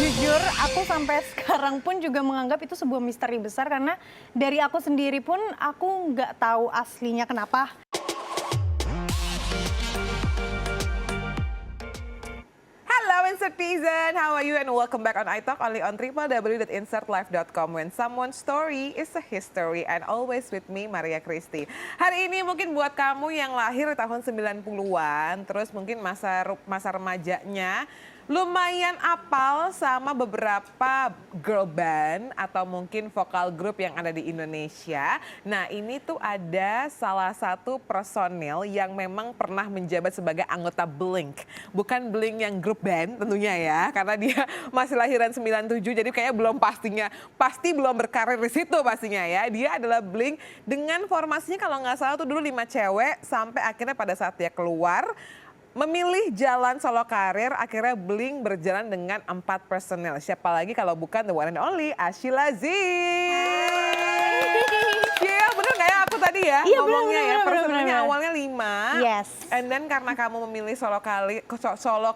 Jujur, aku sampai sekarang pun juga menganggap itu sebuah misteri besar karena dari aku sendiri pun aku nggak tahu aslinya kenapa. Hello Insertizen, how are you and welcome back on iTalk only on www.insertlife.com when someone's story is a history and always with me Maria Christy. Hari ini mungkin buat kamu yang lahir di tahun 90-an, terus mungkin masa remajanya lumayan apal sama beberapa girl band atau mungkin vokal group yang ada di Indonesia. Nah, ini tuh ada salah satu personil yang memang pernah menjabat sebagai anggota Blink. Bukan Blink yang grup band tentunya ya, karena dia masih lahiran 97, jadi kayaknya pasti belum berkarir di situ pastinya ya. Dia adalah Blink dengan formasinya kalau nggak salah tuh dulu 5 cewek, sampai akhirnya pada saat dia keluar, memilih jalan solo karir, akhirnya Blink berjalan dengan 4 personel. Siapa lagi kalau bukan the one and only Ashila Z. Iya bener gak ya aku tadi ya Iya, ngomongnya ya, personelnya bener. awalnya 5. Yes. And then karena kamu memilih solo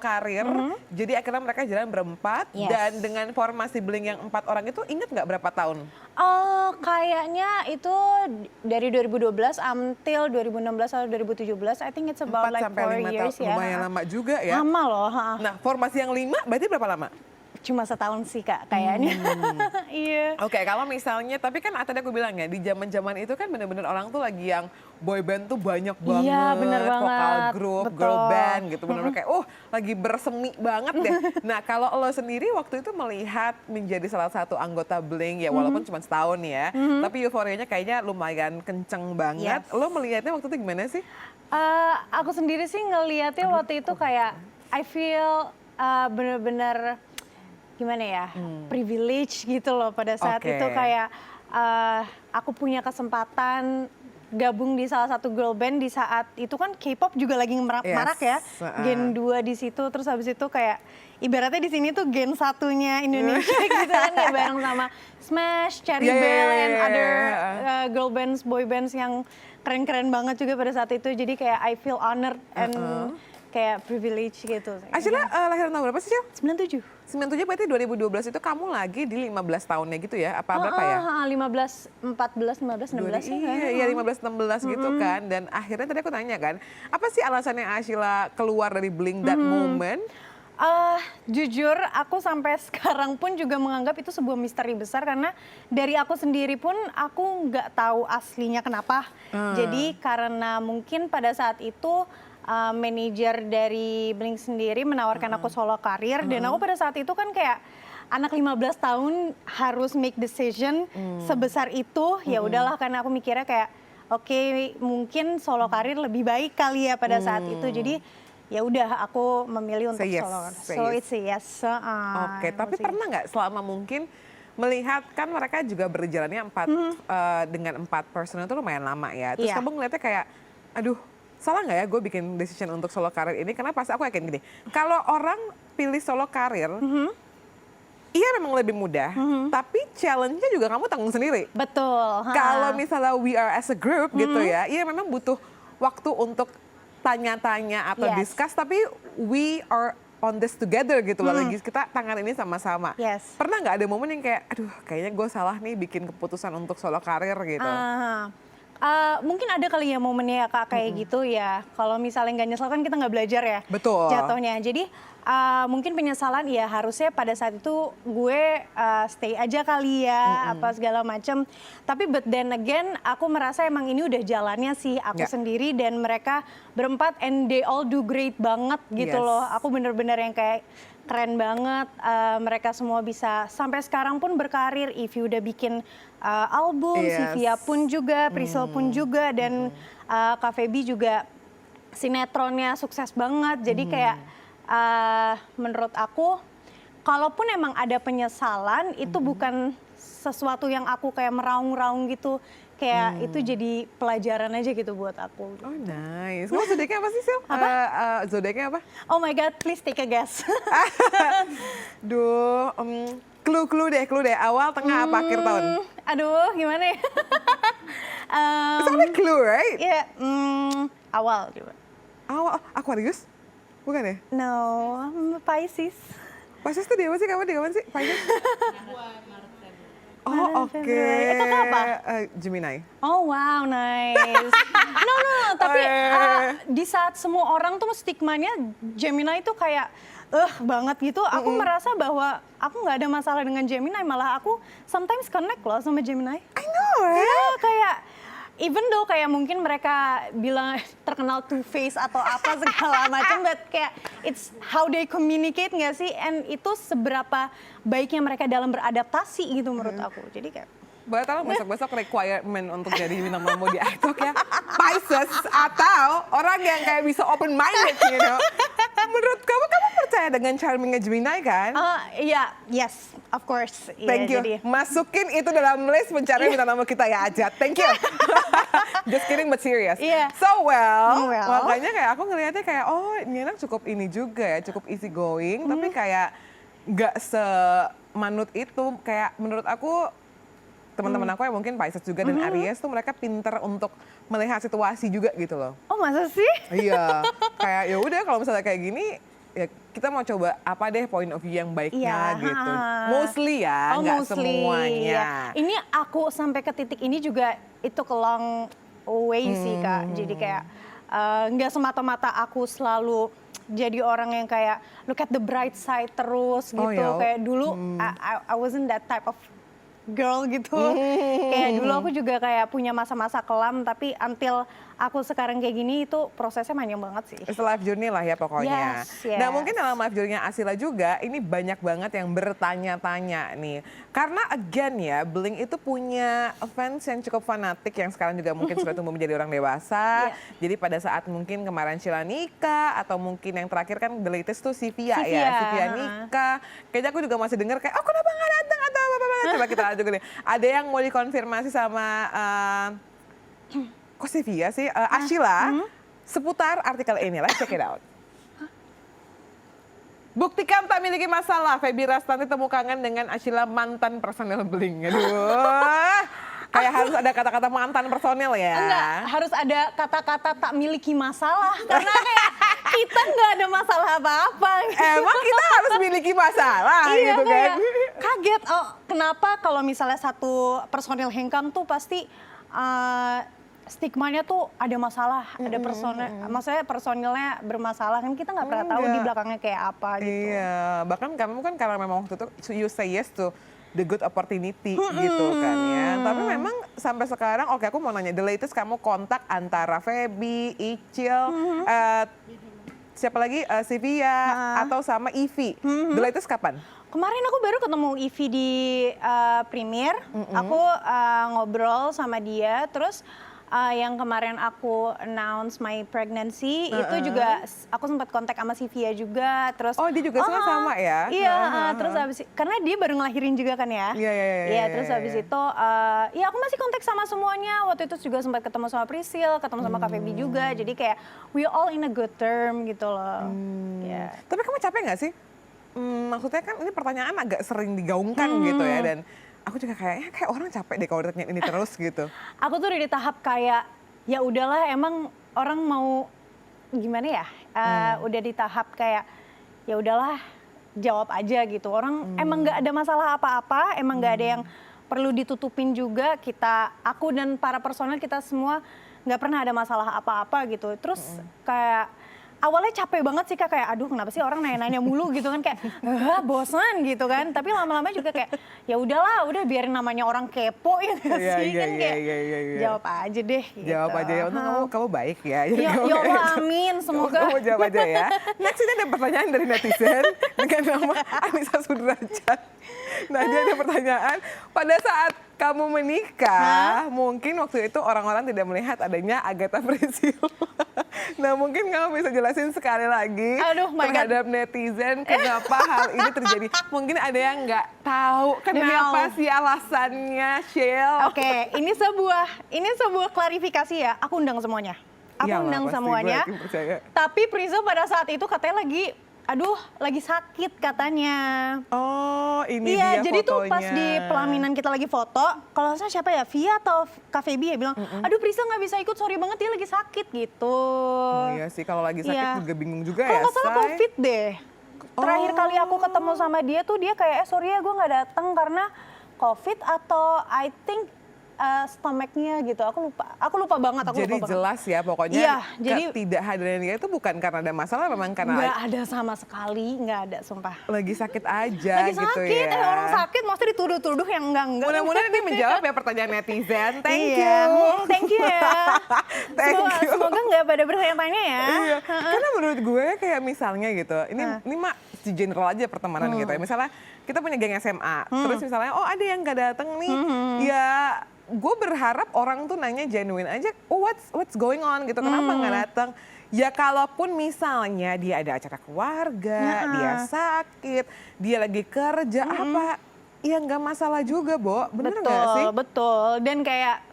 karir, jadi akhirnya mereka jalan berempat. Yes. Dan dengan formasi Blink yang 4 orang itu, inget gak berapa tahun? Kayaknya itu dari 2012 until 2016 atau 2017. I think it's about 4 like sampai 4 5 years tahun, ya. lumayan lama juga ya. Lama loh. Nah formasi yang 5 berarti berapa lama? Cuma setahun sih Kak kayaknya. Iya. Oke, kalau misalnya, tapi kan tadi aku bilang ya, di zaman-zaman itu kan bener-bener orang tuh lagi yang boy band tuh banyak banget. Iya, bener banget. Vokal grup, Betul. girl band gitu. Bener-bener kayak, lagi bersemi banget deh. Nah, kalau lo sendiri waktu itu melihat menjadi salah satu anggota Blink, ya walaupun cuma setahun ya, tapi euforianya kayaknya lumayan kenceng banget. Yes. Lo melihatnya waktu itu gimana sih? Aku sendiri sih ngelihatnya waktu itu kayak I feel bener-bener gimana ya, privilege gitu loh pada saat Oke. itu kayak aku punya kesempatan gabung di salah satu girl band di saat itu kan K-pop juga lagi marak ya, Gen 2 di situ, terus habis itu kayak ibaratnya di sini tuh Gen satunya Indonesia gitu kan, kayak bareng sama Smash, Cherry Bell, and other girl bands, boy bands yang keren-keren banget juga pada saat itu, jadi kayak I feel honored and kayak privilege gitu. Ashila lahiran tahun berapa sih, Sil? 97. 97 berarti 2012 itu kamu lagi di 15 tahunnya gitu ya? Apa berapa ya? 15, 14, 15, 16 ya. Iya 15, 16 gitu kan. Dan akhirnya tadi aku tanya kan, apa sih alasannya Ashila keluar dari Blink that moment? Jujur aku sampai sekarang pun juga menganggap itu sebuah misteri besar karena dari aku sendiri pun aku nggak tahu aslinya kenapa. Jadi karena mungkin pada saat itu manajer dari Blink sendiri menawarkan aku solo karir dan aku pada saat itu kan kayak anak 15 tahun harus make decision sebesar itu, ya udahlah karena aku mikirnya kayak oke, mungkin solo karir lebih baik kali ya pada saat itu. Jadi ya udah aku memilih untuk solo karir. So it's a yes. Oke, tapi pernah nggak selama mungkin melihat kan mereka juga berjalannya dengan 4 personel itu lumayan lama ya. Terus kamu ngeliatnya kayak aduh, salah nggak ya gue bikin decision untuk solo karir ini? Karena pas aku yakin gini, kalau orang pilih solo karir, iya memang lebih mudah, tapi challenge-nya juga kamu tanggung sendiri. Betul. Kalau misalnya we are as a group gitu ya, iya memang butuh waktu untuk tanya-tanya atau discuss, tapi we are on this together gitu loh, lagi kita tangan ini sama-sama. Yes. Pernah nggak ada momen yang kayak, aduh kayaknya gue salah nih bikin keputusan untuk solo karir gitu? Mungkin ada kali ya momennya ya Kak kayak gitu ya. Kalau misalnya nggak nyesel kan kita nggak belajar ya. Betul. Jatuhnya. Jadi mungkin penyesalan ya harusnya pada saat itu gue stay aja kali ya apa segala macam. Tapi but then again aku merasa emang ini udah jalannya sih aku sendiri dan mereka berempat and they all do great banget gitu loh. Aku bener-bener yang kayak keren banget, mereka semua bisa sampai sekarang pun berkarir. If you udah bikin album, si Via pun juga, Priscil pun juga, dan Kak Feby juga sinetronnya sukses banget. Jadi kayak menurut aku, kalaupun emang ada penyesalan, itu bukan sesuatu yang aku kayak meraung-raung gitu. Kayak itu jadi pelajaran aja gitu buat aku. Oh nice. Kamu zodiaknya apa sih, Sil? Apa? Zodiaknya apa? Oh my God, please take a guess. Duh, clue deh. Awal, tengah, apa akhir tahun? Aduh, gimana ya? It's only clue, right? Iya, awal coba. Awal, Aquarius? Bukan ya? No, Pisces. Pisces tuh di apa sih? Kamu di kapan sih? Pisces? Oh Maret, oke. Februari. Itu apa? Gemini. Oh wow, nice. No, tapi di saat semua orang tuh stigmanya Gemini itu kayak banget gitu, aku merasa bahwa aku nggak ada masalah dengan Gemini, malah aku sometimes connect loh sama Gemini. I know, Iya, kayak even though kayak mungkin mereka bilang terkenal two-face atau apa segala macam, but kayak it's how they communicate nggak sih, and itu seberapa baiknya mereka dalam beradaptasi gitu menurut aku. Jadi kayak Boleh tahu besok-besok requirement untuk jadi bintang tamu di iTalk ya, Pisces atau orang yang kayak bisa open minded gitu. Menurut kamu percaya dengan charmingnya Gemini kan? iya, yes, of course. Iya, Thank you. jadi- Masukin itu dalam list pencarian bintang tamu kita ya Ajat. Thank you. Just kidding but serious. Iya. So well, Well. makanya kayak aku ngelihatnya kayak oh ini anak cukup ini juga ya, cukup easy going, tapi kayak nggak semanut itu. Kayak menurut aku teman-teman aku yang mungkin Pisces juga dan Aries tuh mereka pinter untuk melihat situasi juga gitu loh. Oh masa sih? Iya, kayak ya udah kalau misalnya kayak gini ya kita mau coba apa deh point of view yang baiknya Iya, gitu. ha. Mostly ya, nggak mostly, semuanya. ya. Ini aku sampai ke titik ini juga itu ke long way sih Kak. Jadi kayak nggak semata-mata aku selalu jadi orang yang kayak look at the bright side terus gitu. ya. Kayak dulu I wasn't that type of girl gitu. Kayak dulu aku juga kayak punya masa-masa kelam, tapi until aku sekarang kayak gini itu prosesnya panjang banget sih. It's a life journey lah ya pokoknya. Yes, Nah yes. mungkin dalam life journey-nya Asila juga ini banyak banget yang bertanya-tanya nih. Karena again ya, Blink itu punya fans yang cukup fanatik yang sekarang juga mungkin sudah tumbuh menjadi orang dewasa. Jadi pada saat mungkin kemarin Sheila nikah atau mungkin yang terakhir kan the latest tuh Sivia ya. Sivia nikah. Kayaknya aku juga masih dengar kayak oh kenapa nggak datang atau apa-apa. Coba kita lihat juga deh. Ada yang mau dikonfirmasi sama kok Sivia sih? Ashila seputar artikel ini. Let's check it out. Buktikan tak miliki masalah. Feby Rastanti temu kangen dengan Ashila mantan personel Blink. Aduh. Kayak harus ada kata-kata mantan personel ya. Enggak, harus ada kata-kata tak miliki masalah. Karena kayak kita nggak ada masalah apa-apa. Emang kita harus miliki masalah Iya, gitu kan. kayak kaget. Oh, kenapa kalau misalnya satu personil hengkang tuh pasti stigmanya tuh ada masalah, ada personel, maksudnya personilnya bermasalah kan kita nggak pernah tahu di Enggak. belakangnya kayak apa gitu. Iya, bahkan kamu kan karena memang waktu itu you say yes to the good opportunity gitu kan ya. Tapi memang sampai sekarang, oke aku mau nanya, the latest kamu kontak antara Feby, Icil, siapa lagi, Sivia atau sama Ivy. The latest kapan? Kemarin aku baru ketemu Ivy di Premier, aku ngobrol sama dia, terus yang kemarin aku announce my pregnancy itu juga aku sempat kontak sama Sivia juga, terus Oh, dia juga sama ya? Iya, terus habis karena dia baru ngelahirin juga kan ya. Iya, Terus habis itu ya aku masih kontak sama semuanya. Waktu itu juga sempat ketemu sama Priscil, ketemu sama Kak Feby juga. Jadi kayak we all in a good term gitu loh. Ya. Tapi kamu capek nggak sih? Maksudnya kan ini pertanyaan agak sering digaungkan gitu ya, dan aku juga kayak orang capek deh kalau ditanya ini terus gitu. Aku tuh udah di tahap kayak ya udahlah, emang orang mau gimana ya? Udah di tahap kayak ya udahlah, jawab aja gitu. Orang emang nggak ada masalah apa-apa, emang nggak ada yang perlu ditutupin juga. Aku dan para personel kita semua nggak pernah ada masalah apa-apa gitu. Terus kayak awalnya capek banget sih Kak, kayak aduh kenapa sih orang nanya-nanya mulu gitu kan, kayak bosan gitu kan. Tapi lama-lama juga kayak ya udahlah, udah biarin namanya orang kepo ya nggak Iya, sih iya, kan, iya, kayak iya, iya. jawab aja deh gitu. Jawab aja ya, untung kamu baik ya. Ya, ya Allah, amin, semoga. Kamu jawab aja ya. Next ini ada pertanyaan dari netizen dengan nama Anissa Sudrajat. Nah dia ada pertanyaan, pada saat kamu menikah, mungkin waktu itu orang-orang tidak melihat adanya Agatha Priscilla. Nah mungkin kamu bisa jelasin sekali lagi Aduh, my God. terhadap netizen kenapa hal ini terjadi. Mungkin ada yang nggak tahu kenapa Allah. sih alasannya, Shell. Oke, ini sebuah klarifikasi ya. Aku undang semuanya. Aku Iyalah, undang pasti, semuanya. gue yakin percaya. Tapi Priscil pada saat itu katanya lagi sakit katanya. Oh, ini Iya, dia jadi fotonya. tuh pas di pelaminan kita lagi foto, kalau saya siapa ya, Via atau Kak Feby ya bilang, aduh Priscil nggak bisa ikut, sorry banget dia lagi sakit gitu. Iya sih, kalau lagi sakit Iya. juga bingung juga Kalau ya, nggak salah Say. COVID deh. terakhir kali aku ketemu sama dia tuh dia kayak sorry ya gue nggak datang karena COVID atau I think stomach-nya gitu. Aku lupa banget. Jadi jelas ya pokoknya iya, jadi ketidakhadiran dia itu bukan karena ada masalah, memang karena nggak ada sama sekali, nggak ada sumpah. lagi sakit aja Lagi gitu sakit, ya. orang sakit mesti dituduh-tuduh yang enggak. Mudah-mudahan ini menjawab ya pertanyaan netizen. Thank Iya. you. Thank you ya. Thank you. Semoga nggak pada bertanya-tanya ya. Iya. Karena menurut gue kayak misalnya gitu, ini mah di general aja pertemanan gitu ya. Misalnya kita punya geng SMA, terus misalnya oh ada yang nggak datang nih, ya gue berharap orang tuh nanya genuine aja, oh what's going on gitu, kenapa nggak datang? Ya kalaupun misalnya dia ada acara keluarga, dia sakit, dia lagi kerja apa, ya nggak masalah juga, Bo. Bener nggak sih? Betul. Dan kayak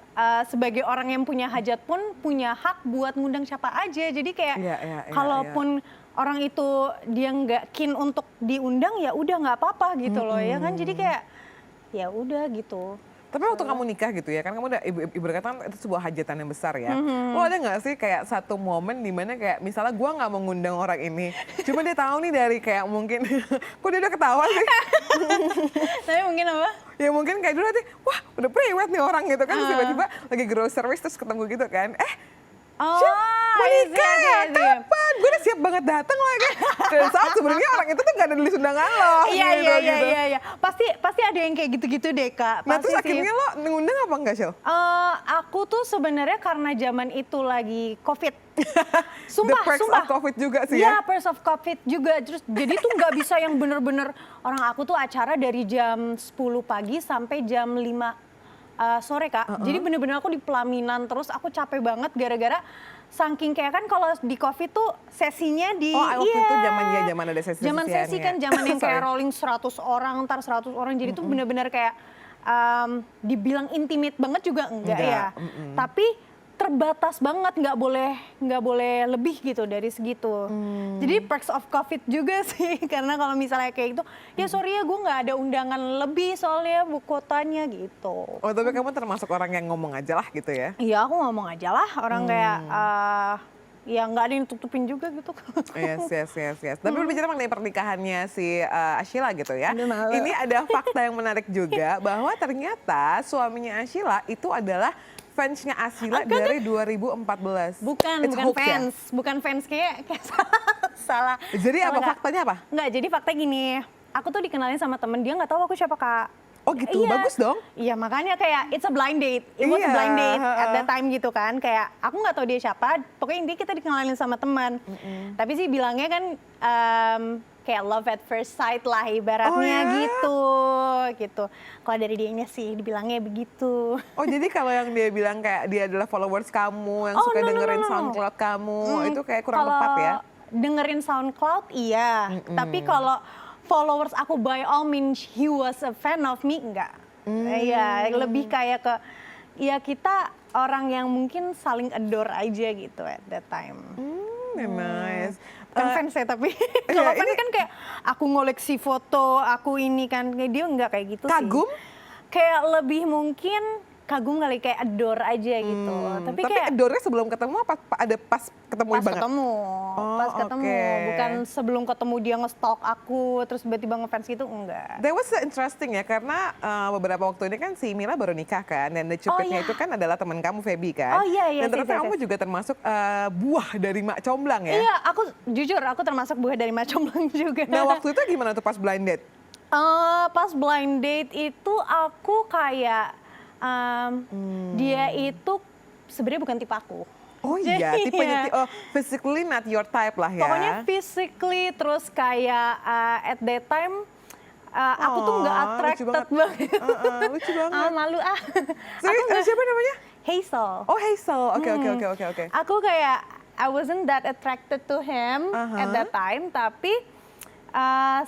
sebagai orang yang punya hajat pun punya hak buat ngundang siapa aja. Jadi kayak kalaupun orang itu dia nggak keen untuk diundang ya udah nggak apa-apa gitu loh ya kan. Jadi kayak ya udah gitu. Tapi waktu kamu nikah gitu ya, kan kamu udah ibu kata itu sebuah hajatan yang besar ya. Lo ada nggak sih kayak satu momen dimana kayak misalnya gue nggak mau ngundang orang ini, cuma dia tahu nih dari kayak mungkin, kok dia udah ketawa sih? Tapi mungkin apa? Ya mungkin kayak dulu nanti, wah udah priwet nih orang gitu kan, terus tiba-tiba lagi groceries terus ketemu gitu kan, mau nikah ya? Kapan? Gue udah siap banget datang lagi. Dan saat sebenarnya orang itu tuh gak ada di undangan lo. Iya. Pasti ada yang kayak gitu-gitu deh Kak. Nah pasti terus akhirnya lo ngundang apa enggak, Syil? Aku tuh sebenarnya karena zaman itu lagi COVID. The perks of COVID juga sih ya? Iya, perks of COVID juga. Terus jadi tuh nggak bisa yang bener-bener, orang aku tuh acara dari jam 10 pagi sampai jam 5 sore Kak. Jadi bener-bener aku di pelaminan terus aku capek banget gara-gara saking kayak kan kalau di COVID tuh sesinya di waktu itu zaman ada sesi. Zaman sesi kan zaman yang kayak rolling 100 orang, ntar 100 orang. Jadi tuh bener-bener kayak dibilang intimate banget juga enggak ya. Tapi terbatas banget, nggak boleh lebih gitu dari segitu. Jadi perks of COVID juga sih, karena kalau misalnya kayak gitu, ya sorry ya gue nggak ada undangan lebih soalnya bu kotanya gitu. Oh tapi kamu termasuk orang yang ngomong aja lah gitu ya? Iya aku ngomong aja lah, orang kayak ya nggak ada yang tutupin juga gitu. Yes. Tapi berbicara mengenai pernikahannya si Ashila gitu ya. Ini ada fakta yang menarik juga bahwa ternyata suaminya Ashila itu adalah fansnya Ashila dari 2014. Bukan fans kayak salah. Jadi salah apa gak? faktanya apa? Nggak, jadi fakta gini, aku tuh dikenalin sama temen, dia nggak tahu aku siapa Kak. Oh gitu, bagus dong. Iya makanya kayak it's a blind date, it was a blind date at that time gitu kan. Kayak aku nggak tahu dia siapa, pokoknya intinya kita dikenalin sama teman. Tapi sih bilangnya kan kayak love at first sight lah ibaratnya gitu. Kalau dari dianya sih dibilangnya begitu. Oh jadi kalau yang dia bilang kayak dia adalah followers kamu yang suka dengerin SoundCloud kamu itu kayak kurang tepat ya? Dengerin SoundCloud iya, tapi kalau followers aku by all means he was a fan of me enggak. Iya, lebih kayak ke ya kita orang yang mungkin saling adore aja gitu at that time. Nice. Kan fans ya tapi kalau fans kan kayak aku ngoleksi foto, aku ini kan kayak dia enggak kayak gitu sih. Kagum? Kayak lebih mungkin kagum kali kayak adore aja gitu. Tapi kayak adore sebelum ketemu apa ada pas ketemu pas banget? Pas ketemu, bukan sebelum ketemu dia nge-stalk aku terus tiba-tiba ngefans gitu enggak. That was interesting ya karena beberapa waktu ini kan si Mila baru nikah kan dan the cupidnya itu kan adalah teman kamu Feby kan. Oh iya. Dan ternyata kamu juga termasuk buah dari Mak Comblang ya? Iya, aku termasuk buah dari Mak Comblang juga. Nah waktu itu gimana tuh pas blind date? Pas blind date itu aku kayak dia itu sebenarnya bukan tipe aku. Oh iya, tipenya physically not your type lah ya. Pokoknya physically terus kayak at that time aku tuh nggak attracted banget. Lucu banget. Malu Serius, siapa namanya? Hazel. Oh Hazel, oke. Aku kayak I wasn't that attracted to him at that time, tapi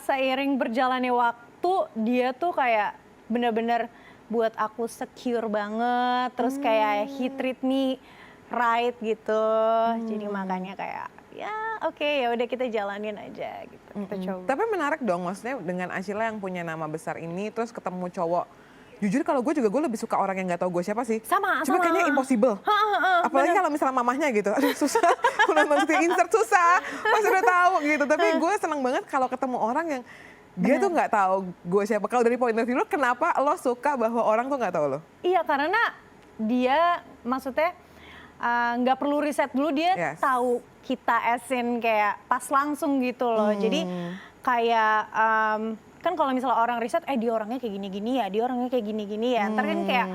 seiring berjalannya waktu dia tuh kayak bener-bener buat aku secure banget, terus kayak he treat me right gitu. Jadi makanya kayak ya oke, ya udah kita jalanin aja gitu. Kita coba. Tapi menarik dong maksudnya dengan Ashila yang punya nama besar ini terus ketemu cowok jujur kalau gue lebih suka orang yang nggak tahu gue siapa sih. Sama. Kayaknya impossible. Apalagi kalau misalnya mamahnya gitu, aduh susah. Nonton City Insert susah, pas udah tahu gitu. Tapi gue seneng banget kalau ketemu orang yang dia tuh nggak tahu gue siapa. Kalau dari point of view lo, kenapa lo suka bahwa orang tuh nggak tahu lo? Iya, karena dia maksudnya nggak perlu riset dulu, dia tahu kita asin kayak pas langsung gitu loh. Jadi kayak kan kalau misalnya orang riset, dia orangnya kayak gini-gini ya, dia orangnya kayak gini-gini ya. Ntar kan kayak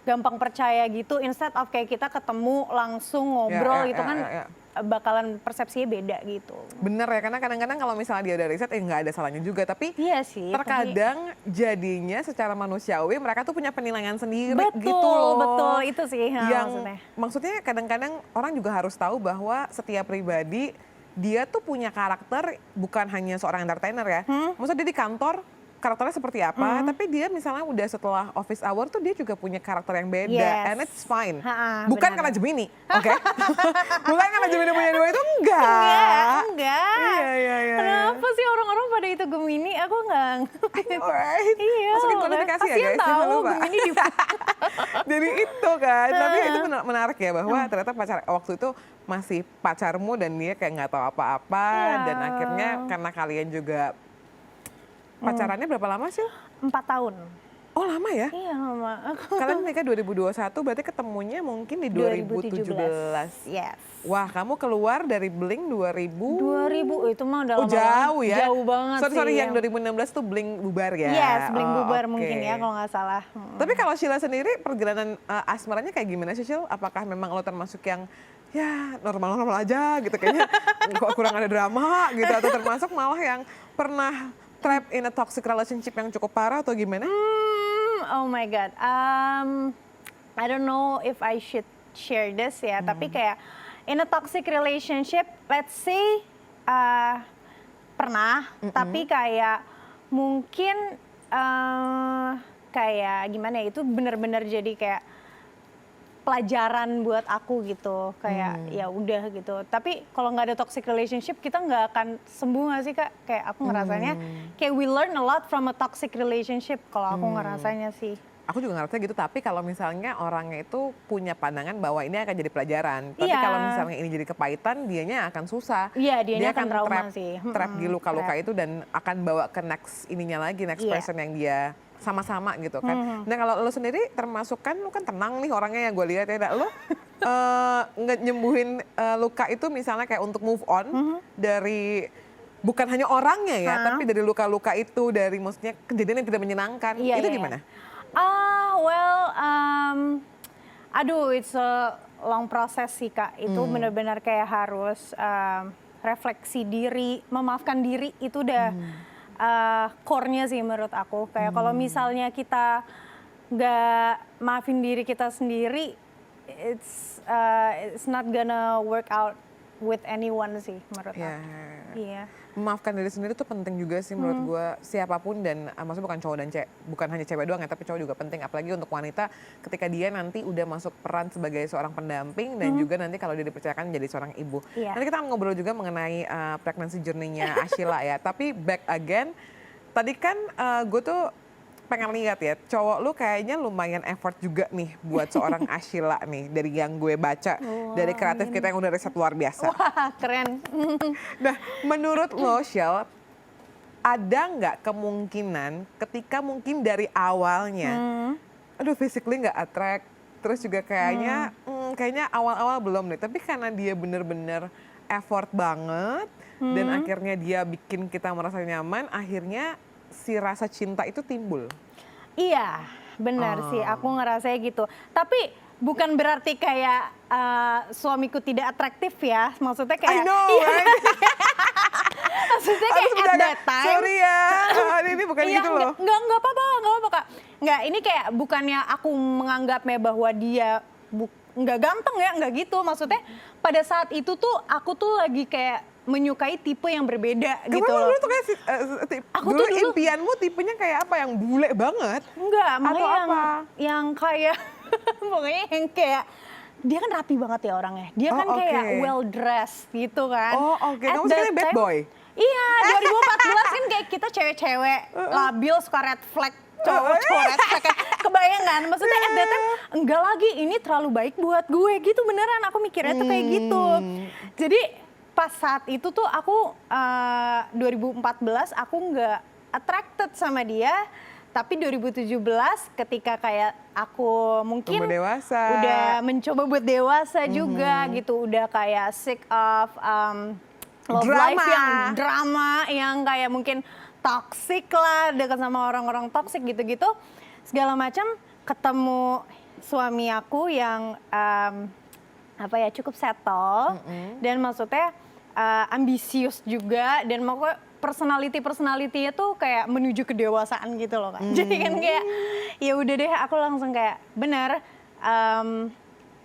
gampang percaya gitu, instead of kayak kita ketemu langsung ngobrol gitu kan, bakalan persepsinya beda gitu. Bener ya, karena kadang-kadang kalau misalnya dia udah riset, nggak ada salahnya juga. Tapi iya sih, terkadang jadinya secara manusiawi mereka tuh punya penilaian sendiri betul, gitu loh. Betul, itu sih yang maksudnya kadang-kadang orang juga harus tahu bahwa setiap pribadi dia tuh punya karakter, bukan hanya seorang entertainer ya. Maksudnya dia di kantor karakternya seperti apa, tapi dia misalnya udah setelah office hour tuh dia juga punya karakter yang beda, and it's fine. Bukan karena Gemini, oke? Bukan karena Gemini punya dua itu, enggak. Iya. Kenapa sih orang-orang pada itu Gemini? Aku nggak. Alright. Iya. Masukin kualifikasi ya guys. Tahu Gemini di. Jadi itu kan, tapi itu menarik ya bahwa ternyata waktu itu masih pacarmu dan dia kayak nggak tahu apa-apa, dan akhirnya karena kalian juga pacarannya berapa lama sih? 4 tahun. Oh lama ya? Iya lama. Kalian nikah 2021, berarti ketemunya mungkin di 2017. Yes. Wah, kamu keluar dari Blink 2000 itu mah udah lama. Jauh ya? Jauh banget sih. Sorry, yang 2016 tuh Blink bubar ya? Yes, Blink bubar mungkin ya kalau nggak salah. Tapi kalau Sheila sendiri, perjalanan asmaranya kayak gimana sih, Sheila? Apakah memang lo termasuk yang ya normal-normal aja gitu, kayaknya kok kurang ada drama gitu, atau termasuk malah yang pernah trap in a toxic relationship yang cukup parah atau gimana? Oh my God, I don't know if I should share this ya, tapi kayak in a toxic relationship, let's say pernah, tapi kayak mungkin kayak gimana ya, itu benar-benar jadi kayak pelajaran buat aku gitu, kayak ya udah gitu. Tapi kalau nggak ada toxic relationship, kita nggak akan sembuh nggak sih Kak? Kayak aku ngerasanya kayak we learn a lot from a toxic relationship, kalau aku ngerasanya sih. Aku juga ngerasa gitu, tapi kalau misalnya orangnya itu punya pandangan bahwa ini akan jadi pelajaran. Tapi kalau misalnya ini jadi kepahitan, dianya akan susah. Iya, dia akan trauma trap, sih. Trap di luka-luka itu dan akan bawa ke next ininya lagi, next person yang dia sama-sama gitu kan. Nah kalau lo sendiri termasuk kan, lo kan tenang nih orangnya yang gue lihat ya. Lo nyembuhin luka itu misalnya kayak untuk move on dari bukan hanya orangnya ya, tapi dari luka-luka itu, dari maksudnya kejadian yang tidak menyenangkan. Itu gimana? Aduh, it's a long process sih Kak. Itu benar-benar kayak harus refleksi diri, memaafkan diri, itu udah core-nya sih menurut aku. Kayak kalau misalnya kita nggak maafin diri kita sendiri, it's not gonna work out with anyone sih menurut aku. Iya. Memaafkan diri sendiri tuh penting juga sih menurut gue, siapapun, dan maksudnya bukan cowok dan cewek, bukan hanya cewek doang ya, tapi cowok juga penting, apalagi untuk wanita ketika dia nanti udah masuk peran sebagai seorang pendamping dan juga nanti kalau dia dipercayakan menjadi seorang ibu. Nanti kita akan ngobrol juga mengenai pregnancy journey-nya Ashila ya, tapi back again, tadi kan gue tuh pengen lihat ya, cowok lu kayaknya lumayan effort juga nih buat seorang Ashila nih, dari yang gue baca, dari kreatif kita yang udah riset luar biasa. Wah, keren. Nah, menurut lo, Shell, ada nggak kemungkinan ketika mungkin dari awalnya, aduh physically nggak attract, terus juga kayaknya, kayaknya awal-awal belum nih, tapi karena dia bener-bener effort banget, dan akhirnya dia bikin kita merasa nyaman, akhirnya si rasa cinta itu timbul. Iya, benar sih, aku ngerasanya gitu. Tapi bukan berarti kayak suamiku tidak atraktif ya, maksudnya kayak. I know, right? Maksudnya kayak at that time. Sorry ya, ini bukan gitu loh. Enggak apa-apa Kak. Enggak, ini kayak bukannya aku menganggapnya bahwa dia nggak ganteng ya, nggak gitu. Maksudnya pada saat itu tuh aku tuh lagi kayak menyukai tipe yang berbeda gitu loh. Dulu tuh kayak dulu impianmu tipenya kayak apa, yang bule banget? Enggak, atau apa? Yang kayak pokoknya yang kayak dia kan rapi banget ya orangnya. Dia kan kayak well dressed gitu kan. Kamu sekarang bad boy? Iya, 2014 kan kayak kita cewek-cewek labil, suka red flag, cowok red flag. Kebayang kan? Maksudnya at that time, enggak lagi, ini terlalu baik buat gue gitu, beneran aku mikirnya tuh kayak gitu. Jadi pas saat itu tuh aku 2014 aku nggak attracted sama dia, tapi 2017 ketika kayak aku mungkin Tumbuh dewasa. udah mencoba buat dewasa juga gitu, udah kayak sick of love life yang drama, yang kayak mungkin toxic lah, dekat sama orang-orang toxic gitu-gitu, segala macam, ketemu suami aku yang apa ya, cukup settle dan maksudnya ambisius juga, dan makanya personality-nya tuh kayak menuju kedewasaan gitu loh kan. Jadi kan kayak ya udah deh, aku langsung kayak bener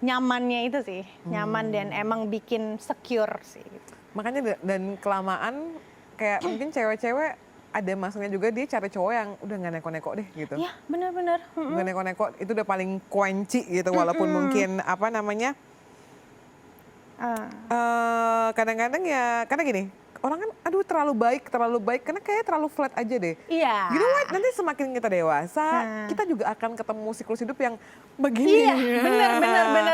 nyamannya itu sih, nyaman dan emang bikin secure sih gitu. Makanya dan kelamaan kayak mungkin cewek-cewek ada masanya juga dia cari cowok yang udah nggak neko-neko deh gitu. Iya benar-benar. Nggak neko-neko itu udah paling kunci gitu, walaupun mungkin apa namanya kadang-kadang ya karena gini, orang kan aduh terlalu baik karena kayak terlalu flat aja deh. Iya. You know what? Nanti semakin kita dewasa, kita juga akan ketemu siklus hidup yang begini. Iya,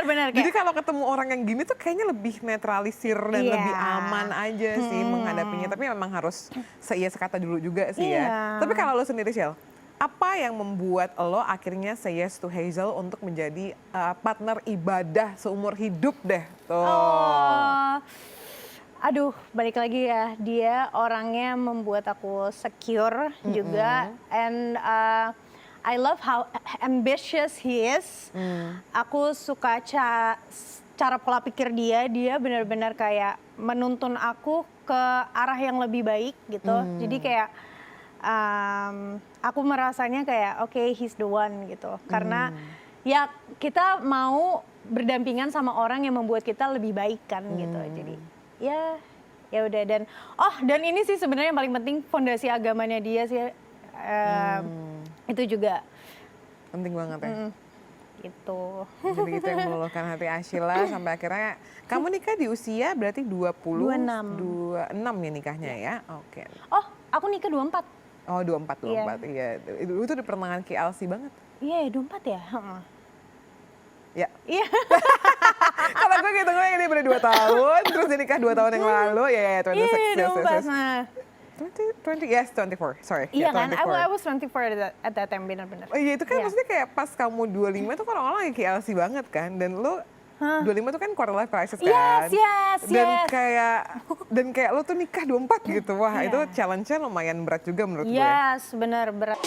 benar. Jadi kalau ketemu orang yang gini tuh kayaknya lebih netralisir dan Iya. lebih aman aja sih menghadapinya. Tapi memang harus seia sekata dulu juga sih ya. Iya. Tapi kalau lo sendiri, Shell, apa yang membuat lo akhirnya say yes to Hazel untuk menjadi partner ibadah seumur hidup deh? Tuh. Aduh, balik lagi ya, dia orangnya membuat aku secure juga, and I love how ambitious he is. Aku suka cara pola pikir dia benar-benar kayak menuntun aku ke arah yang lebih baik gitu. Jadi kayak aku merasanya kayak oke, he's the one gitu. Karena ya kita mau berdampingan sama orang yang membuat kita lebih baik kan gitu. Jadi ya udah, dan ini sih sebenarnya yang paling penting, fondasi agamanya dia sih itu juga Penting banget ya. gitu. Jadi itu yang meluluhkan hati Ashila sampai akhirnya kamu nikah di usia berarti 26 ya nikahnya ya. Oke. Oh, aku nikah 24. Oh 24 iya. Itu di pertengahan KLC banget. Iya, 24 ya. Ya. Iya. Kalau gue gitu gue ini udah 2 tahun, terus dia nikah 2 tahun yang lalu, ya 26. Iya, 24. Nah. 24, sorry. Iya kan, 24. I was 24 at that time, benar-benar. Oh iya itu kan maksudnya kayak pas kamu 25 itu kan orang-orang lagi KLC banget kan, dan lo 25 tuh kan quarter life crisis kan. Yes. Dan kayak lo tuh nikah 24 gitu, wah itu challenge-nya lumayan berat juga menurut gue. Yes, benar berat.